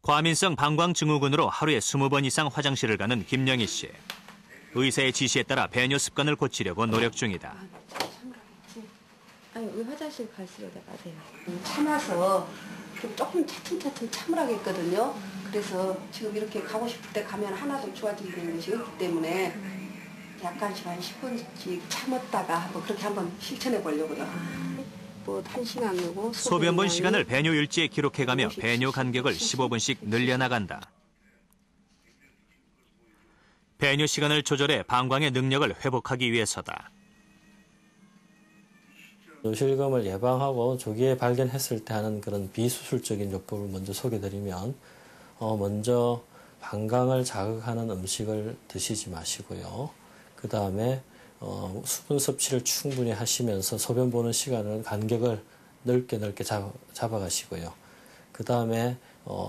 과민성 방광 증후군으로 하루에 20번 이상 화장실을 가는 김영희 씨. 의사의 지시에 따라 배뇨 습관을 고치려고 노력 중이다. 아니, 왜 화장실 가시려다 가세요? 참아서 조금 차츰차츰 참으라겠거든요. 그래서 지금 이렇게 가고 싶을 때 가면 하나도 좋아지는 것이 없기 때문에 약간씩 한 10분씩 참았다가 한번 실천해 보려고요. 뭐 1시간 내고 소변 시간을 배뇨 일지에 기록해가며 배뇨 간격을 15분씩 늘려나간다. 배뇨 시간을 조절해 방광의 능력을 회복하기 위해서다. 요실금을 예방하고 조기에 발견했을 때 하는 그런 비수술적인 요법을 먼저 소개드리면 먼저 방광을 자극하는 음식을 드시지 마시고요. 그 다음에 수분 섭취를 충분히 하시면서 소변 보는 시간을 간격을 넓게 잡아가시고요. 그 다음에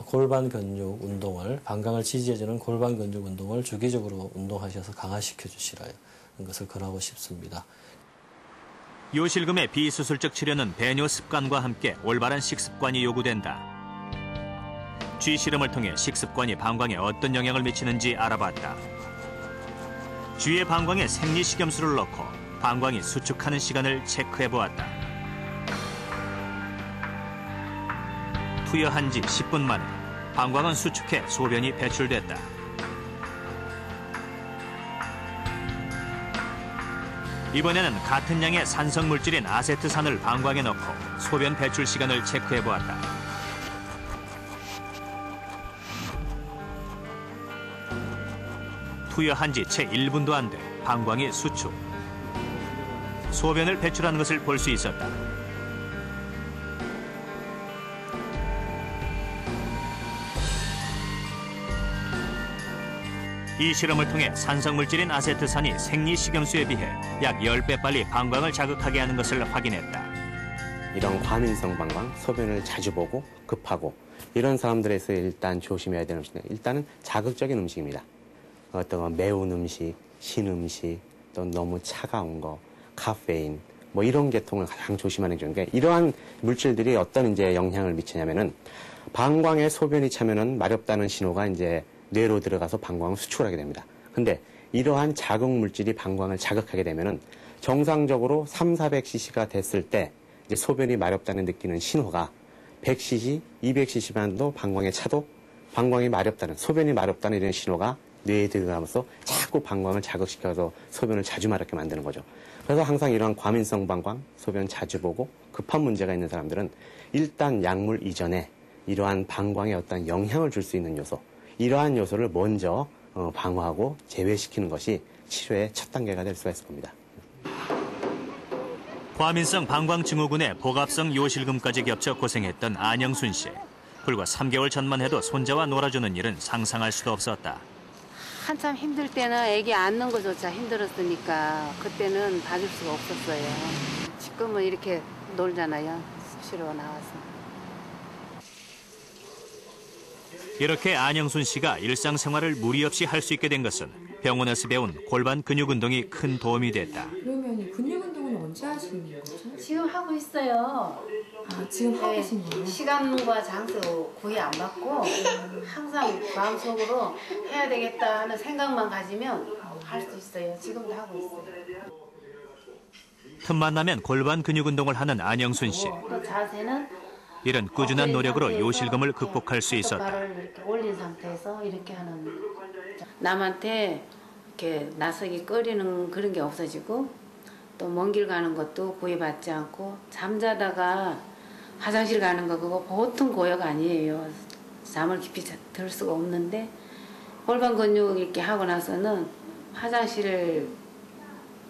골반 근육 운동을 방광을 지지해주는 골반 근육 운동을 주기적으로 운동하셔서 강화시켜 주시라는 것을 권하고 싶습니다. 요실금의 비수술적 치료는 배뇨 습관과 함께 올바른 식습관이 요구된다. 쥐 실험을 통해 식습관이 방광에 어떤 영향을 미치는지 알아봤다. 쥐의 방광에 생리식염수를 넣고 방광이 수축하는 시간을 체크해보았다. 투여한 지 10분 만에 방광은 수축해 소변이 배출됐다. 이번에는 같은 양의 산성물질인 아세트산을 방광에 넣고 소변 배출 시간을 체크해보았다. 투여한 지 채 1분도 안 돼 방광이 수축. 소변을 배출하는 것을 볼 수 있었다. 이 실험을 통해 산성물질인 아세트산이 생리식염수에 비해 약 10배 빨리 방광을 자극하게 하는 것을 확인했다. 이런 과민성 방광, 소변을 자주 보고 급하고 이런 사람들에서 일단 조심해야 되는 음식은 일단은 자극적인 음식입니다. 어떤 매운 음식, 신 음식, 또 너무 차가운 거, 카페인 뭐 이런 계통을 가장 조심하는 게 좋은 게 이러한 물질들이 어떤 이제 영향을 미치냐면은 방광에 소변이 차면은 마렵다는 신호가 이제 뇌로 들어가서 방광을 수축을 하게 됩니다. 근데 이러한 자극 물질이 방광을 자극하게 되면은 정상적으로 300~400cc가 됐을 때 이제 소변이 마렵다는 느끼는 신호가 100cc, 200cc만도 방광에 차도 방광이 마렵다는, 소변이 마렵다는 이런 신호가 뇌에 들어가면서 자꾸 방광을 자극시켜서 소변을 자주 마렵게 만드는 거죠. 그래서 항상 이러한 과민성 방광, 소변 자주 보고 급한 문제가 있는 사람들은 일단 약물 이전에 이러한 방광에 어떤 영향을 줄 수 있는 요소, 이러한 요소를 먼저 방어하고 제외시키는 것이 치료의 첫 단계가 될 수가 있을 겁니다. 과민성 방광 증후군에 복압성 요실금까지 겹쳐 고생했던 안영순 씨. 불과 3개월 전만 해도 손자와 놀아주는 일은 상상할 수도 없었다. 한참 힘들 때는 아기 안는 것조차 힘들었으니까 그때는 봐줄 수가 없었어요. 지금은 이렇게 놀잖아요. 수시로 나와서. 이렇게 안영순 씨가 일상생활을 무리 없이 할 수 있게 된 것은 병원에서 배운 골반 근육 운동이 큰 도움이 됐다. 그러면 근육 운동은 언제 하시는 거죠? 지금 하고 있어요. 아, 지금 하고 계신 거예요? 시간과 장소 구애 안 받고 항상 마음속으로 해야 되겠다 하는 생각만 가지면 할 수 있어요. 지금도 하고 있어요. 틈만 나면 골반 근육 운동을 하는 안영순 씨. 또 자세는 이런 꾸준한 노력으로 요실금을 극복할 수 있었다. 발을 이렇게 올린 상태에서 이렇게 하는, 남한테 이렇게 나서기 꺼리는 그런 게 없어지고 또 먼 길 가는 것도 구애받지 않고 잠자다가 화장실 가는 거 그거 보통 고역 아니에요. 잠을 깊이 들 수가 없는데 골반 근육 이렇게 하고 나서는 화장실을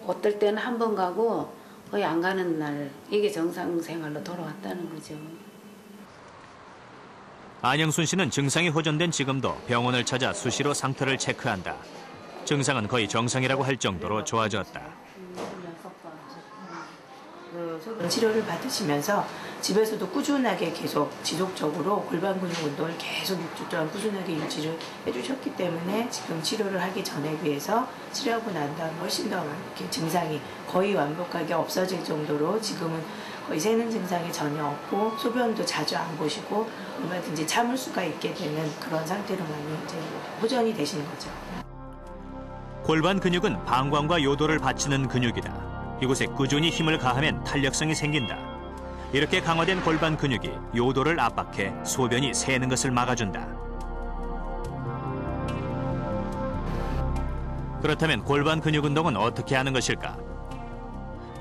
어떨 때는 한 번 가고 거의 안 가는 날, 이게 정상 생활로 돌아왔다는 거죠. 안영순 씨는 증상이 호전된 지금도 병원을 찾아 수시로 상태를 체크한다. 증상은 거의 정상이라고 할 정도로 좋아졌다. 치료를 받으시면서 집에서도 꾸준하게 계속 지속적으로 골반 근육 운동을 계속 6주 동안 꾸준하게 유지를 해주셨기 때문에 지금 치료를 하기 전에 비해서 치료하고 난 다음 훨씬 더 이렇게 증상이 거의 완벽하게 없어질 정도로 지금은 거의 새는 증상이 전혀 없고 소변도 자주 안 보시고 얼마든지 참을 수가 있게 되는 그런 상태로 많이 이제 호전이 되시는 거죠. 골반 근육은 방광과 요도를 받치는 근육이다. 이곳에 꾸준히 힘을 가하면 탄력성이 생긴다. 이렇게 강화된 골반 근육이 요도를 압박해 소변이 새는 것을 막아준다. 그렇다면 골반 근육 운동은 어떻게 하는 것일까?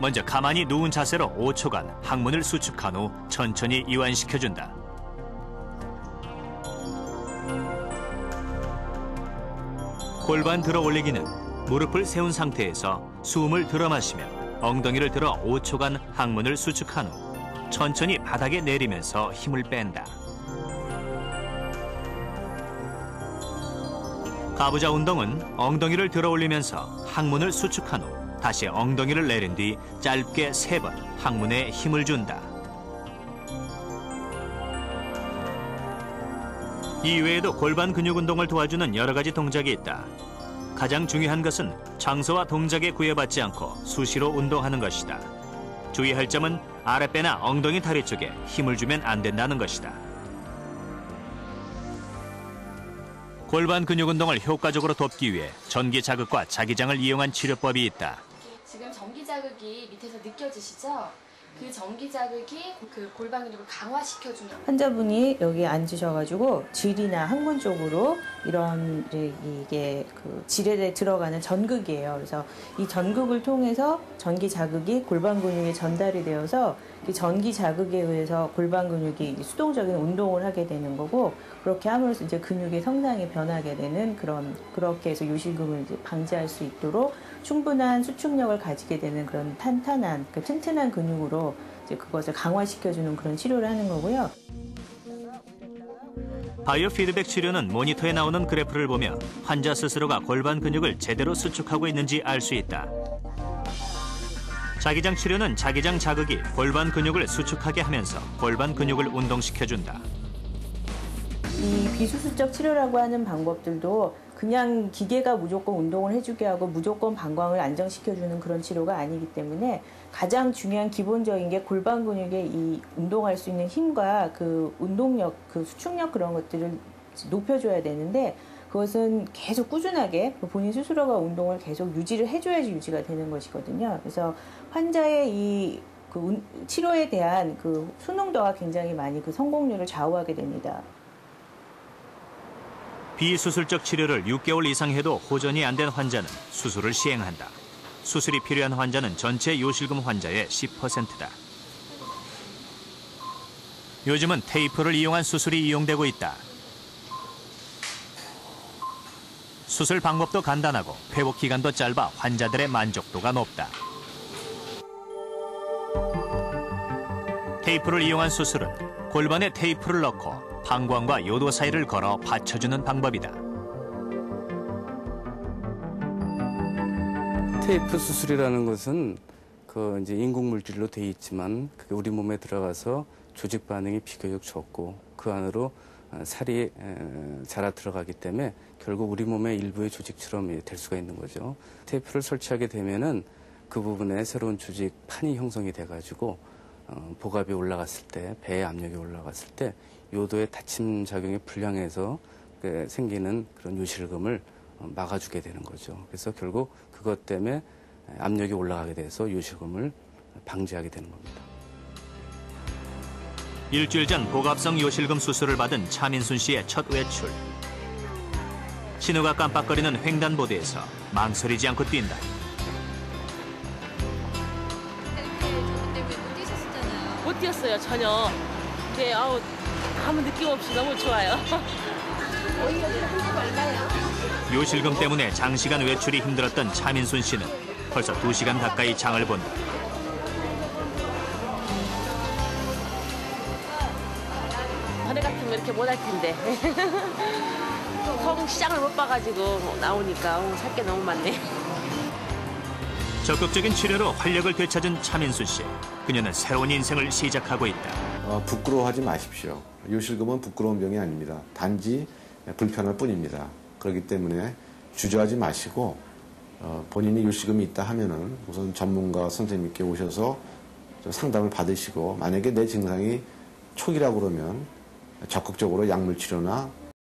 먼저 가만히 누운 자세로 5초간 항문을 수축한 후 천천히 이완시켜준다. 골반 들어 올리기는 무릎을 세운 상태에서 숨을 들어 마시며 엉덩이를 들어 5초간 항문을 수축한 후 천천히 바닥에 내리면서 힘을 뺀다. 가부좌 운동은 엉덩이를 들어 올리면서 항문을 수축한 후 다시 엉덩이를 내린 뒤 짧게 3번 항문에 힘을 준다. 이외에도 골반 근육 운동을 도와주는 여러 가지 동작이 있다. 가장 중요한 것은 장소와 동작에 구애받지 않고 수시로 운동하는 것이다. 주의할 점은 아랫배나 엉덩이 다리 쪽에 힘을 주면 안 된다는 것이다. 골반 근육 운동을 효과적으로 돕기 위해 전기 자극과 자기장을 이용한 치료법이 있다. 지금 전기 자극이 밑에서 느껴지시죠? 그 전기 자극이 그 골반 근육을 강화시켜주는. 환자분이 여기 앉으셔가지고 질이나 항문 쪽으로 이런 이게 그 질에 들어가는 전극이에요. 그래서 이 전극을 통해서 전기 자극이 골반 근육에 전달이 되어서 이 전기 자극에 의해서 골반 근육이 수동적인 운동을 하게 되는 거고, 그렇게 함으로써 이제 근육의 성장이 변하게 되는 그렇게 해서 요실금을 이제 방지할 수 있도록 충분한 수축력을 가지게 되는 그런 탄탄한, 튼튼한 근육으로 이제 그것을 강화시켜주는 그런 치료를 하는 거고요. 바이오 피드백 치료는 모니터에 나오는 그래프를 보며 환자 스스로가 골반 근육을 제대로 수축하고 있는지 알 수 있다. 자기장 치료는 자기장 자극이 골반 근육을 수축하게 하면서 골반 근육을 운동시켜준다. 이 비수술적 치료라고 하는 방법들도 그냥 기계가 무조건 운동을 해주게 하고 무조건 방광을 안정시켜주는 그런 치료가 아니기 때문에 가장 중요한 기본적인 게 골반 근육의 이 운동할 수 있는 힘과 그 운동력, 그 수축력 그런 것들을 높여줘야 되는데, 그것은 계속 꾸준하게 본인 스스로가 운동을 계속 유지를 해줘야지 유지가 되는 것이거든요. 그래서 환자의 이 치료에 대한 그 순응도가 굉장히 많이 그 성공률을 좌우하게 됩니다. 비수술적 치료를 6개월 이상 해도 호전이 안 된 환자는 수술을 시행한다. 수술이 필요한 환자는 전체 요실금 환자의 10%다. 요즘은 테이프를 이용한 수술이 이용되고 있다. 수술 방법도 간단하고 회복 기간도 짧아 환자들의 만족도가 높다. 테이프를 이용한 수술은 골반에 테이프를 넣고 방광과 요도 사이를 걸어 받쳐주는 방법이다. 테이프 수술이라는 것은 이제 인공 물질로 돼 있지만 그게 우리 몸에 들어가서 조직 반응이 비교적 적고 그 안으로 살이 자라 들어가기 때문에 결국 우리 몸의 일부의 조직처럼 될 수가 있는 거죠. 테이프를 설치하게 되면은 그 부분에 새로운 조직판이 형성이 돼가지고 복압이 올라갔을 때, 배의 압력이 올라갔을 때 요도의 닫힘 작용이 불량해서 생기는 그런 요실금을 막아주게 되는 거죠. 그래서 결국 그것 때문에 압력이 올라가게 돼서 요실금을 방지하게 되는 겁니다. 일주일 전 복압성 요실금 수술을 받은 차민순 씨의 첫 외출. 신호가 깜빡거리는 횡단보도에서 망설이지 않고 뛴다. 못 뛰었어요, 전혀. 근데 아무 느낌 없이 너무 좋아요. 요실금 때문에 장시간 외출이 힘들었던 차민순 씨는 벌써 2시간 가까이 장을 본다. 전에 같으면 이렇게 못 할 텐데. 성 시장을 못 봐가지고 나오니까 살 게 너무 많네. 적극적인 치료로 활력을 되찾은 차민순 씨. 그녀는 새로운 인생을 시작하고 있다. 부끄러워하지 마십시오. 요실금은 부끄러운 병이 아닙니다. 단지 불편할 뿐입니다. 그렇기 때문에 주저하지 마시고 본인이 요실금이 있다 하면은 우선 전문가 선생님께 오셔서 좀 상담을 받으시고 만약에 내 증상이 초기라고 그러면 적극적으로 약물 치료나